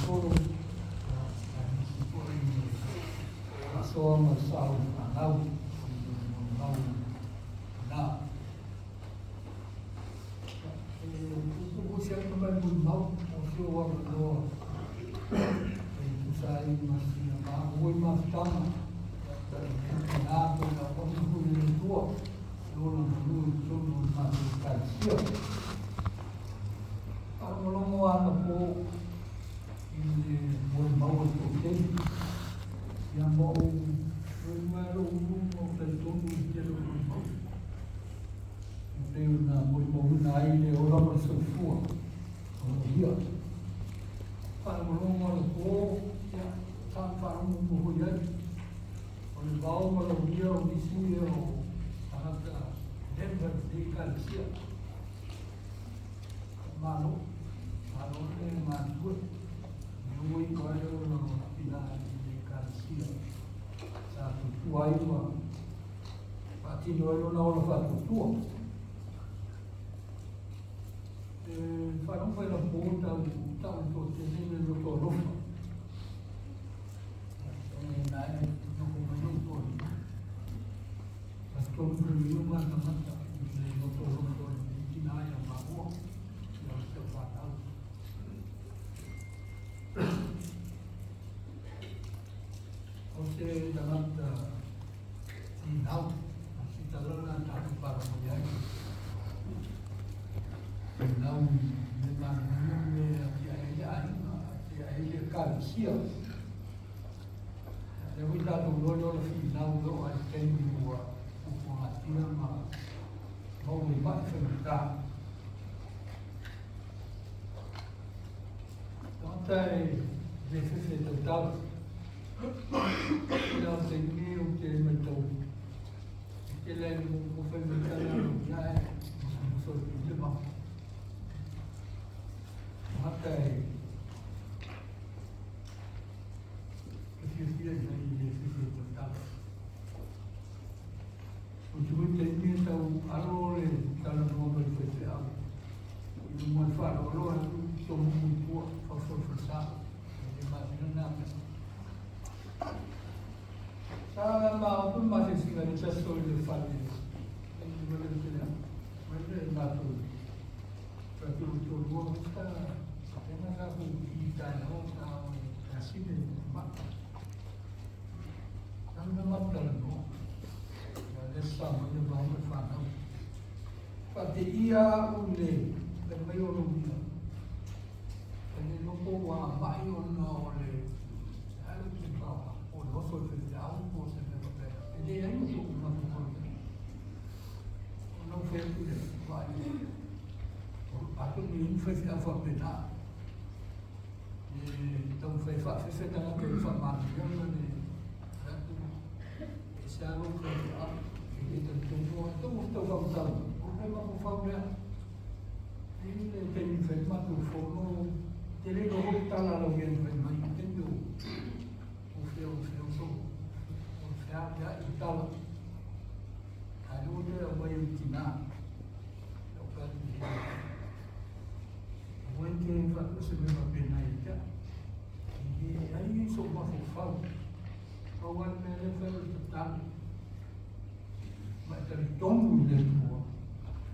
tolu so ma sau nau nau na o se no vai mau o se o no o sai mas na o mas tama na ko na ko ni tua no mas calcio ao longo ano po o mau o tem e a mão primeiro o telefone de o tenho na muito na ilha o nome do fua o dia para o longo ano po já tá para um pouco já o vau para o dia o disse o tanta lembra de calcia mano tem mais duas eu encontro no final sa tu ai ma pati no na ola fa tu fa non fai la punta tanto te ne lo to na no come non to ma to no ma na mata no to di na ya ma o no sto fatto Você dalam sinau, kita dalam tahu para penjajah. Sinau memang dia kalsia. Jadi kita dulu sinau tu ada dua upaya mau libat sebentar. Tapi biasa total. Não tem nenhum tema tão. Ele é um familiar, já é um sorriso de mão. Até. Esses dias aí, esses dias eu estava. O segundo tem então, alô, está no nome especial. E uma fala, alô, estou muito boa, posso forçar. Imagina nada. Sama pun masih singgah di casol di Fadil. Ini boleh tidak. Boleh batu. Batu turun kita. Karena aku kita tahu kasih ni mak. Kami mak dalam no. Ada sama je bangun faham. Fadil ia uleh dan mayor uleh. Ini lupa wah mayor oleh. Ada kita. No soy felicidad, un poco de papel. El día no fue una mujer. No fue de vale. Aku ni felicidad fue pena. Então foi fácil você dar aquele formato de esse ano foi ele tentou então voltando. O problema com o Fábio ele tem enfermado o fogo. Ele não volta lá no meio do mas entendeu? Eu sou ya itala alude awayo tina eu quero dizer o que vai se me pena ita e aí sou uma fofa o ano ele foi total mas ele tomou de boa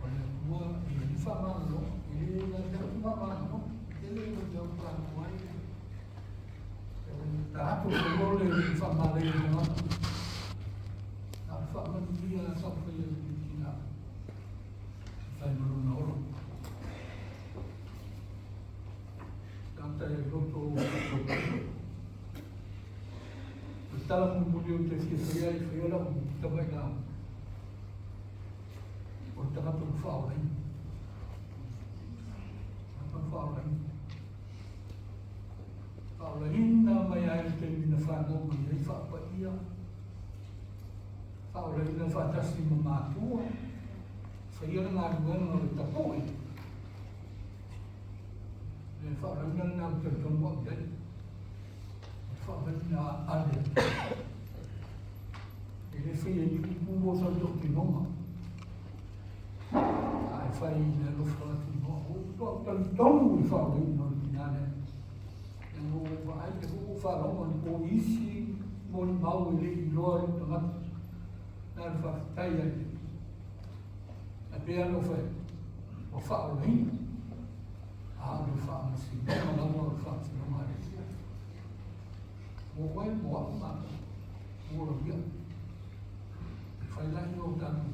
olha boa ele falando ele não uma mano ele não deu para o Tahu boleh sama lagi dengan apa dia sampai di China. Saya belum tahu. Kantai roto. Dalam mempunyai tesis saya lah tambah dalam. Orang tak tahu faham lagi. Apa faham lagi? Kalau hina maya itu binafano menjadi fakta ia. Kalau hina fantasi mematu, saya ngaduan oleh tapoi. Dan kalau hina nak terjemah jadi, kalau hina ada. Jadi saya ini buat satu kinoma. Saya ini lupa kinoma. Kalau tahu kalau hina fala o isi mon mau le loa tomat na fa tai a pe no fa o fa o ni a no fa ma si no no fa si no ma mo wai mo ma mo ro ya fai la no ta no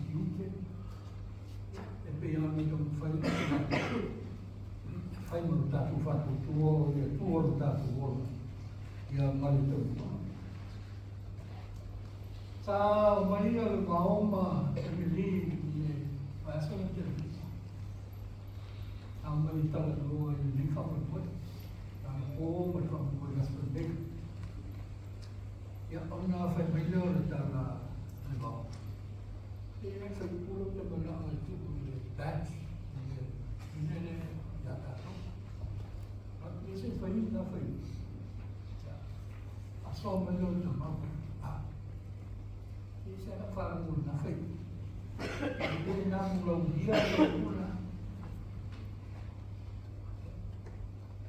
e pe ela me deu fai mo ta tu fa tu ta tu ia mai tau sa mai ia maoma e me li ma sa na te a mai ta no e li fa mo ta o mo fa mo ia sa be ia ona fai mai le ta la ba e fai puro te mana tu batch ne ya ta no a se fai na fai so me lo to ma e se na fa mo na fai e na mo lo dia lo na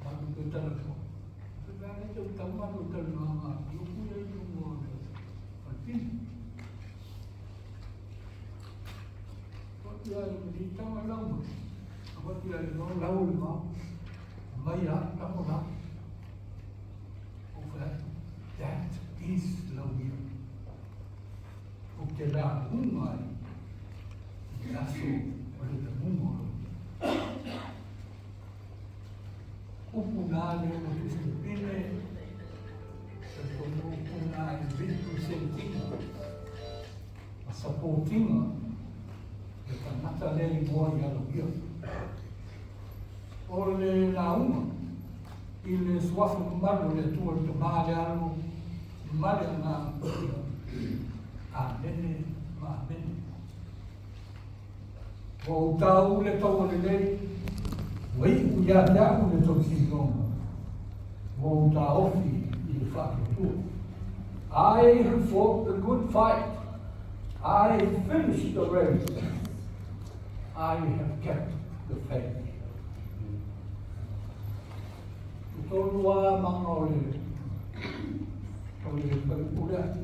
ma ko ta la ko se va ne to ta ma lo ta no ma yo ku le yo mo al fin ko ya ni ta ma lo mo ko ya no la u ma mai ya ta mo na o fa that is Lauvia. O que dá uma graço para o mundo. O punale o Filipine se tornou punale 20%. A sapotinha de Natalei boa e Lauvia. Ora na uma il suafo malo le tuo tomare allo male na a bene ma bene o tau le tau le lei wei u ya le tau si no o ta ofi il fatto tu I have fought the good fight. I have finished the race. I have kept the faith. Tolua mangole, oleh pemuda,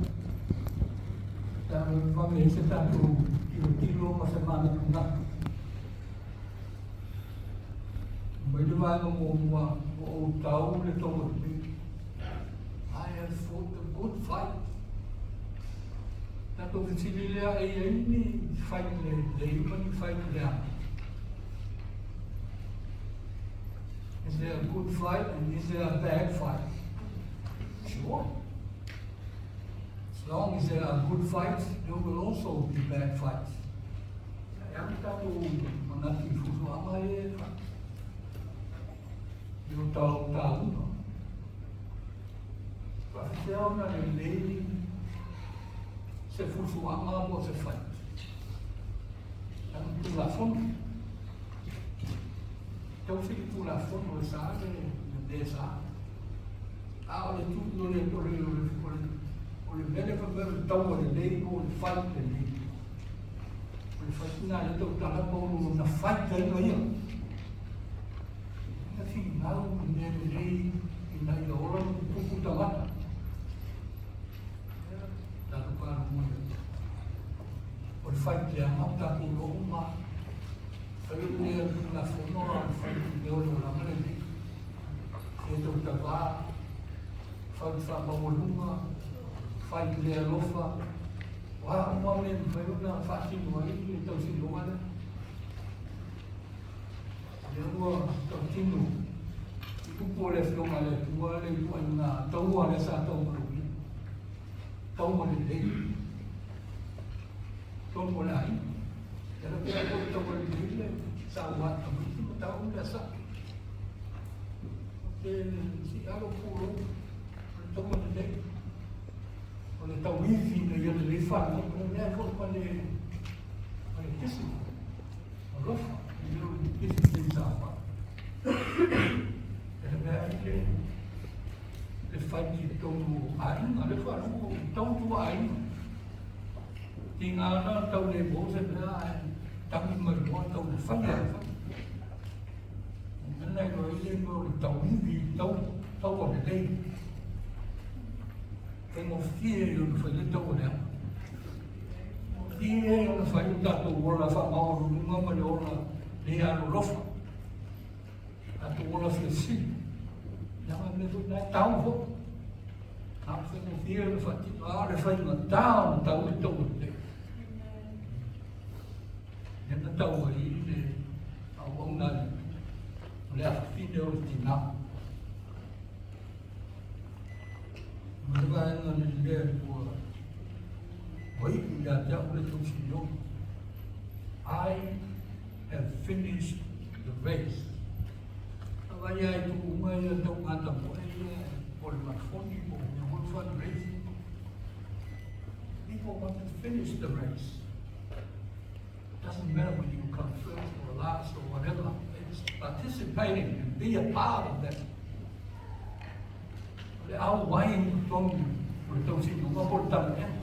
dan kami sedang kilo masa mana nak. Bagaimana mau tahu le tahu ni? I have fought a good fight. Tahu sini dia ini fight le, fight le. Is there a good fight and is there a bad fight? Sure. As long as there are good fights, there will also be bad fights. Yang tahu menanti fusu amai, you tahu. Pasti orang yang lady, se fusu amai boleh fight. Yang tu lah fun. Então fica por lá fora, sabe, dessa olha tudo olha velho para ver tão olha lei ou falta lei o fascinado então tá lá por na falta aí assim não lei e na hora um pouco da lata tá no carro muito o falta é não tá por uma Saya punya nasional, saya punya orang lain. Saya tu dapat, saya sama ulama, saya punya lofa. Wah, umam ni saya punya fasih lagi, itu sih luar. Dia buat tertinu. Itu boleh selama le, dua le, dua na, tahu ada satu orang. Tahu ada lagi. Tahu boleh. Kalau kita tahu boleh sawat kami itu tahu dasar. Si kalau puluh tahu boleh. Kalau tahu wifi dia yang rifan, dia pun boleh kisi. Rof, dia kisi apa? Kalau dia rifan itu ain, ada rifan tahu tu ain. Tinggal na tahu le bos sebenarnya tapi mereka tahu le faham. Mana kalau ini tahu ni tahu ada le. Tengo fiel un falito con él. Fiel un falito a tu bola fama, un hombre de ola, de alurofa. A tu bola flexible. Jangan dia tahu pun. Apa yang dia lepas itu, ada firman tahu itu betul. Dia tahu ini, awak nak lihat video tina. Mereka yang dia buat, baik dia jauh lebih sibuk. I have finished the race. Kaya itu umay atau mata mo ay smartphone po, yung fundraising. People want to finish the race. It doesn't matter when you come first or last or whatever. It's participating and be a part of that. Ang wain itong sino maportan yan.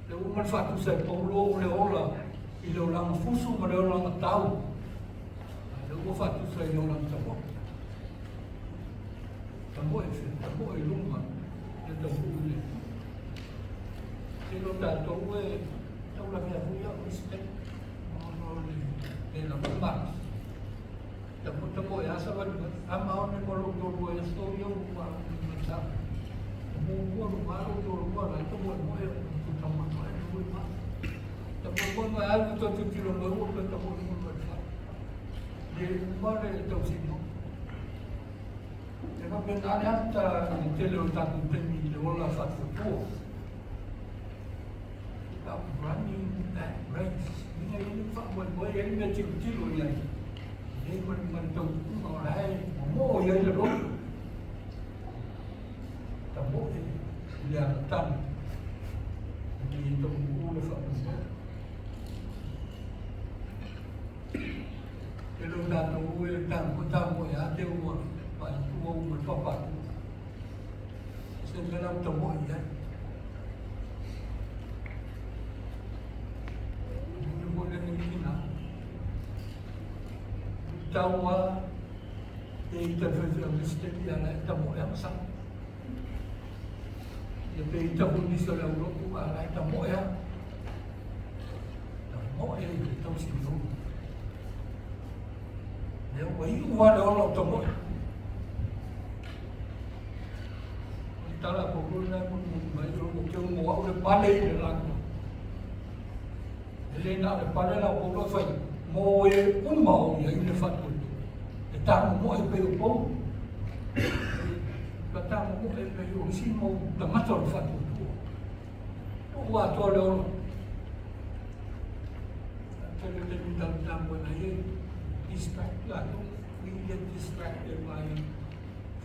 Kung malfato sa paulo ola, ilaw lang fuso, malaw lang tao. Kung fato sa ilaw lang tao. Tamo ay lumang, ito ulit. Sino tato ito lang yan kuya, mistake. Kaya naman, tamo ay asaban, amaw ni Marugdor ko, ito yung magsabi. Tamo Marugdor, ito mo ay tamo ay lumang. Tamo mo ay ito titilo mo, ito mo ay lumang. Di umara ito sino. Kaya pinangyat ang tilo tatong pinili wala sa tupo. Stop running that race. Hindi yung pagbaboy, yan nga tilo yan. Hindi man itong mga mo yan lalo. Tamo lihattan. Hindi itong ulo sa tupo. Pero tatong uwi, tamo yan, ate mo. Tuwang berpapat. Sebenarnya temuan ya. Boleh ni nak. Tahu kita mesti dia nak temu yang sang. Dia pergi temu di sekolah tu, nak temu ya. Temu yang kita mesti tahu. Dia bayu ada orang temu. Tala pukul na pun bayu mungkin mau ada pandai dia lagu. Jadi nak pandai lah pukul fai. Mau mau yang ini fatwa. Kita mau pergi pun. Kita mau pergi usi mau termasuk fatwa tu. Wah tu ada. Kalau kita dalam buat aja distract lah tu. We get distracted by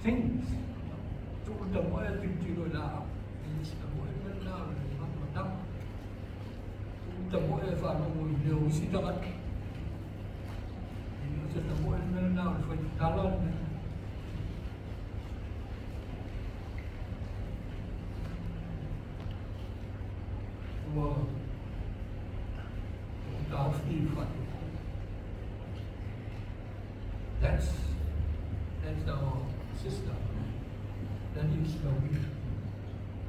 things. Udah mulai tidur dah, ini sudah mulai benar, matang. Udah mulai faham dia usi jangan. Ini sudah mulai benar, jalan. Wah, dah faham. That's our system. Dan Islami.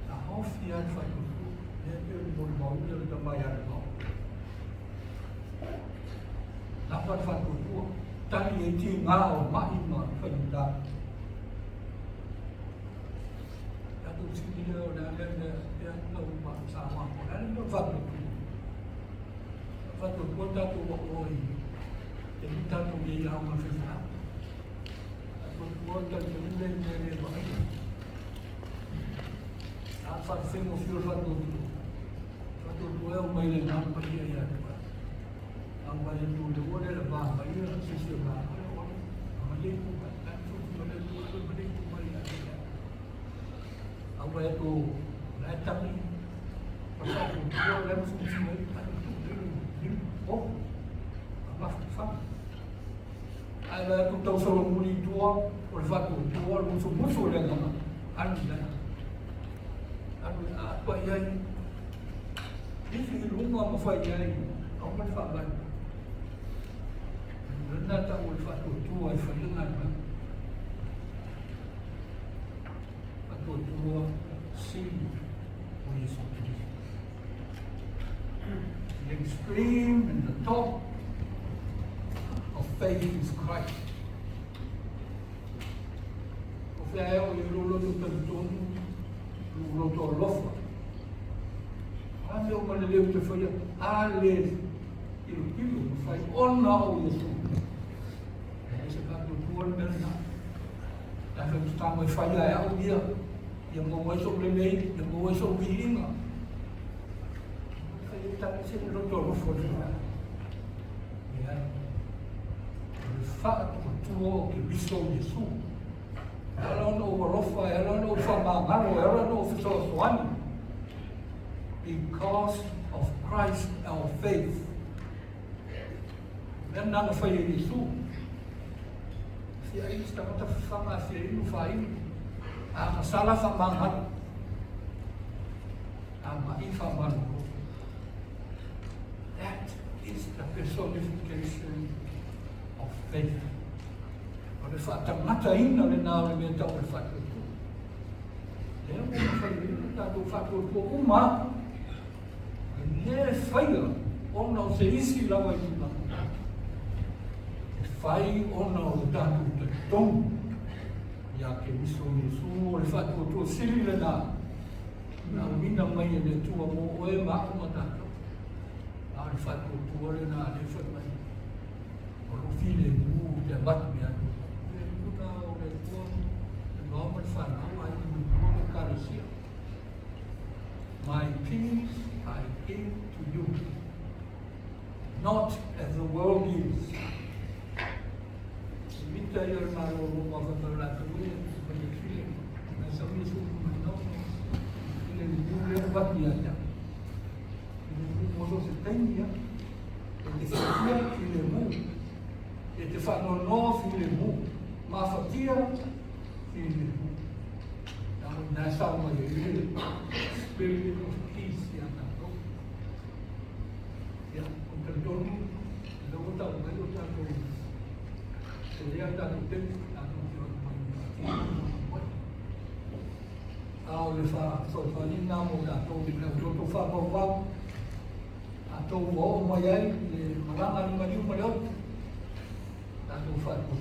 Hafiat fakirku, dia berbau dari tembayan kau. Dapat fakirku, tadi itu ngau mahima fakirku. Aku sini dia tahu sama. Dan itu fakirku. Fakirku tak tahu apa ini. Jadi tak tahu dia yang mafisah. Fakirku tak tahu dia yang mafisah. Apa semua filter tu é o meio da companhia ya. Ang bayan tu do ada lebah bayan sistem lah. Amalin tu kan tu boleh tu boleh tu boleh ada. Ang bayan tu datang ni pasal tu dalam semua itu oh apa faham. Ada tu tahu solo muli tua, olfato tua, musuh dengan anda. Apa yang ini rumah mafayai, orang berfaham. Rendah tak olfato tua, falingan. Olfato tua, si Yesu Kristo. The extreme and the top of faith is Christ. O whea eo i rolo to tonu, rolo to lofa. A leo ma le leo te whaia, a le kilo, whai ona o Yesu. E se kato tuan mena. Ta whai tamo e whaia e au ia, ia mo so lelei, ia mo so bilinga. Whai ta se roto lofa rea. Ia, wha tuo ke biso Yesu. Ela no warofa, ela no whamangaro, ela no whisoasoani. Because of Christ, our faith. Then nana whai e Yesu. Fia i stamata whanga fia inu whai. A masala whamangaro. A mai whamangaro. That is the personification of faith. O le whatamata ina le nao le mea tau le whatuatua. Lea mo na whai ina tātou whatuatua uma. Ne whaia ona o se isi lawa i tuna. E whai ona o tātou te tongu. Ia ke miso Yesu o le whatuatua siri le nā. Nā mina mai e le tua mo oe mako ma tātou. A le whatuatua le nā le whai mai. O lo file mu te abatu me atu. My peace I give to you, not as the world gives. Mita yo na lo mo fa la tu ni ko ni file na sa mi su no file ni le va dia ya ni mo so se tenia e se fia file mu e te fa no file mu ma fa tia file mu na sa mo ye spirit of peace ya na to ya con perdón luego ta luego ta to se ya ta te ta no ao le fa so fa ni na mo da to ni to fa mo va a to mo mo ya le maranga ni mari mo lo ta to fa ko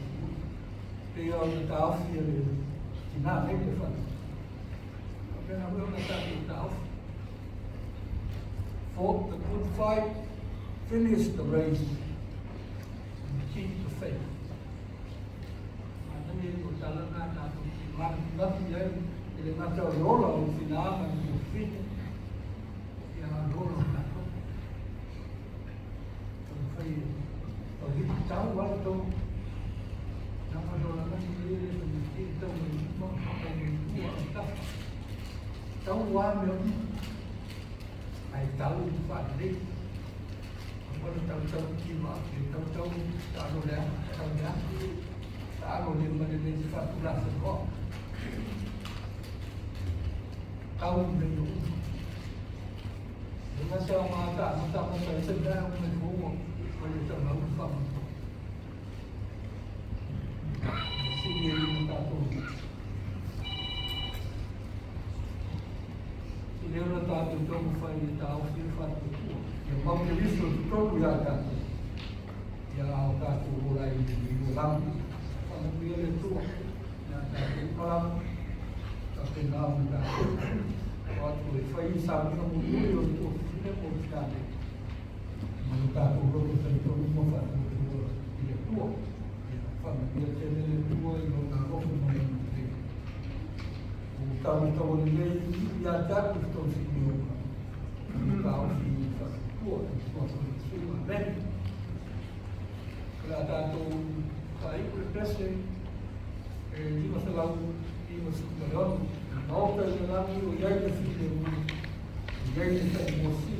pe yo ta fi le tina ne te fa fought the good fight, finished the race, and keep the faith. Tau wa meu ai tau fa đi có tau tau ki ma tau tau ta lo le ta lo le ma le fa tu la se ko tau me yo ma sa ma ta se da me ko mo ko le ta ma fa si ni ta to Leo na tātou tōku whai e tāo whiu whātua. Ia mau te riso tu tōku ia tātou. Ia ao tātou orai i o rangi. Whanaku ia le tua. Ia tātou pāmu. Ka te nāmu tātou. Wātu e whai i sāmina mo ui o tōku whine mo whiane. Manu tātou roto tai tōku mo whātua i le tua. Ia whanaku ia tēne le tua i o ngā rofu mo i te. Tau tau ni lei ia tātou tau si ni oka. Tau si whakua, tau si sua meni. Kala tātou ka iku e pese, e lima se lau, lima se kumareonu. Maoka i langi o iai te whine mu, iai te whai mosi.